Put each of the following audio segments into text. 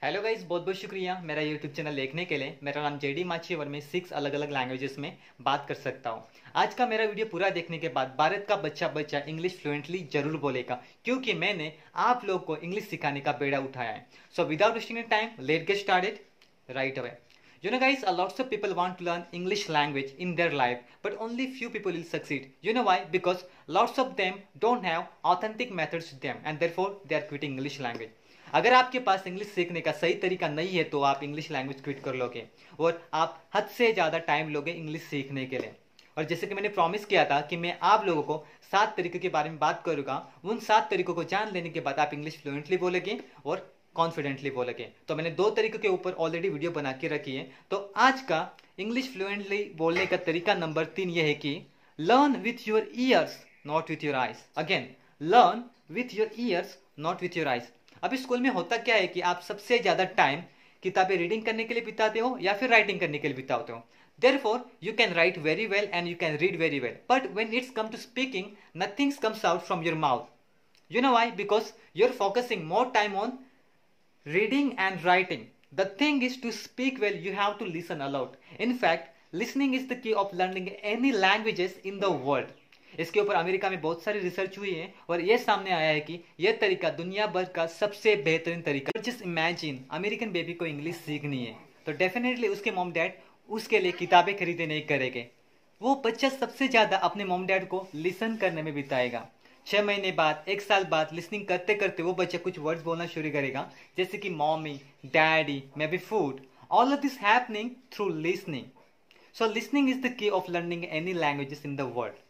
Hello guys, बहुत बहुत शुक्रिया मेरा यूट्यूब चैनल देखने के लिए। मेरा नाम जेडी माची और मैं 6 अलग अलग लैंग्वेजेस में बात कर सकता हूँ। आज का मेरा वीडियो पूरा देखने के बाद भारत का बच्चा बच्चा इंग्लिश फ्लुएंटली जरूर बोलेगा, क्योंकि मैंने आप लोग को इंग्लिश सिखाने का बेड़ा उठाया है। So without wasting time, let get started right away. You know guys, a lots of people want to learn English language in their life, but only few people will succeed. You know why? Because lots of them don't have authentic methods to them and therefore they are quitting English language. अगर आपके पास English सीखने का सही तरीका नहीं है तो आप इंग्लिश लैंग्वेज क्विट कर लोगे और आप हद से ज़्यादा टाइम लोगे इंग्लिश सीखने के लिए। और जैसे कि मैंने प्रॉमिस किया था कि मैं आप लोगों को 7 तरीकों के बारे में बात करूंगा, उन 7 तरीकों को जान लेने के बाद आप इंग्लिश फ्लुएंटली बोलेंगे और कॉन्फिडेंटली बोलेंगे। तो मैंने 2 तरीकों के ऊपर ऑलरेडी वीडियो बना के रखी है। तो आज का इंग्लिश फ्लुएंटली बोलने का तरीका नंबर 3 यह है कि learn with your ears not with your eyes. Again, learn with your ears not with your eyes. अभी स्कूल में होता क्या है कि आप सबसे ज्यादा टाइम किताबें रीडिंग करने के लिए बिताते हो या फिर राइटिंग करने के लिए बिताते हो। Therefore, you can write very well and you can read very well. But when it's come to speaking, nothing comes out from your mouth. You know why? Because you're focusing more time on reading and writing. The thing is, to speak well, you have to listen a lot. In fact, listening is the key of learning any languages in the world. इसके ऊपर America में बहुत सारी research हुई है और ये सामने आया है कि यह तरीका दुनिया भर का सबसे बेहतरीन तरीका। जस्ट इमेजिन, अमेरिकन बेबी को इंग्लिश सीखनी है तो डेफिनेटली उसके मॉम डैड उसके लिए किताबें खरीदे नहीं करेंगे। वो बच्चा सबसे ज्यादा अपने मॉम डैड को लिसन करने में बिताएगा। 6 महीने बाद, 1 साल बाद लिसनिंग करते करते वो बच्चा कुछ वर्ड्स बोलना शुरू करेगा, जैसे कि mommy, daddy, may be food. All of this happening through listening. So listening is the key of learning any languages in the world.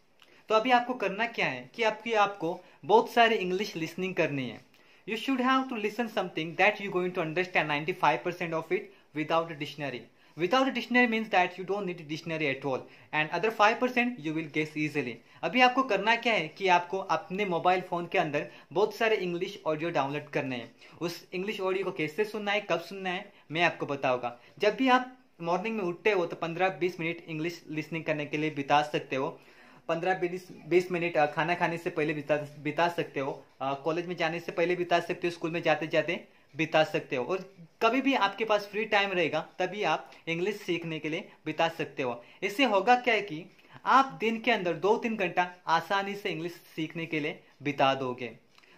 तो अभी आपको करना क्या है कि आपको बहुत सारे इंग्लिश लिसनिंग करनी है। You should have to listen something that you going to understand 95% of it without a dictionary. Without a dictionary means that you don't need a dictionary at all, and other 5% you will guess easily. अभी आपको करना क्या है कि आपको अपने mobile phone के अंदर बहुत सारे इंग्लिश ऑडियो डाउनलोड करने हैं। उस इंग्लिश ऑडियो को कैसे सुनना है, कब सुनना है, मैं आपको बताऊंगा। जब भी आप मॉर्निंग में उठते हो तो 15-20 मिनट इंग्लिश लिसनिंग करने के लिए बिता सकते हो। 15-20 मिनट खाना खाने से पहले बिता सकते हो, कॉलेज में जाने से पहले बिता सकते हो, स्कूल में जाते जाते बिता सकते हो, और कभी भी आपके पास फ्री टाइम रहेगा तभी आप इंग्लिश सीखने के लिए बिता सकते हो। इससे होगा क्या है कि आप दिन के अंदर 2-3 घंटा आसानी से इंग्लिश सीखने के लिए बिता दोगे,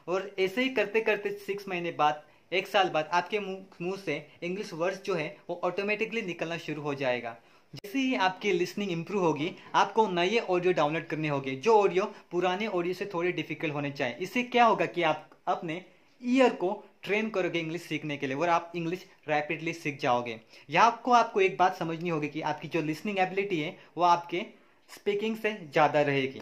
और ऐसे ही करते करते 6 महीने बाद, 1 साल बाद आपके मुंह से इंग्लिश वर्ड्स जो है वो ऑटोमेटिकली निकलना शुरू हो जाएगा। जैसे ही आपकी लिसनिंग इंप्रूव होगी, आपको नए ऑडियो डाउनलोड करने होंगे, जो ऑडियो पुराने ऑडियो से थोड़े डिफिकल्ट होने चाहिए। इससे क्या होगा कि आप अपने ईयर को ट्रेन करोगे इंग्लिश सीखने के लिए और आप इंग्लिश रैपिडली सीख जाओगे। यहाँ आपको एक बात समझनी होगी कि आपकी जो लिसनिंग एबिलिटी है वो आपके स्पीकिंग से ज़्यादा रहेगी।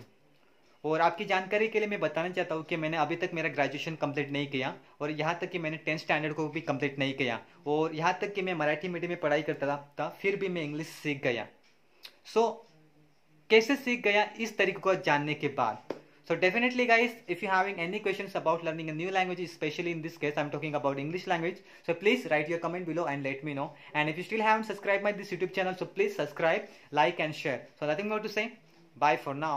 और आपकी जानकारी के लिए मैं बताना चाहता हूँ कि मैंने अभी तक मेरा ग्रेजुएशन कंप्लीट नहीं किया, और यहाँ तक कि मैंने 10th स्टैंडर्ड को भी कंप्लीट नहीं किया, और यहाँ तक कि मैं मराठी मीडियम में पढ़ाई करता था, फिर भी मैं इंग्लिश सीख गया। कैसे सीख गया, इस तरीके को जानने के बाद। So definitely guys, if you having any questions about learning a new language, especially in this case I'm talking about English language, so please write your comment below and let me know. And if you still haven't subscribed my this YouTube channel, so please subscribe, like and share. So nothing more to say. Bye for now.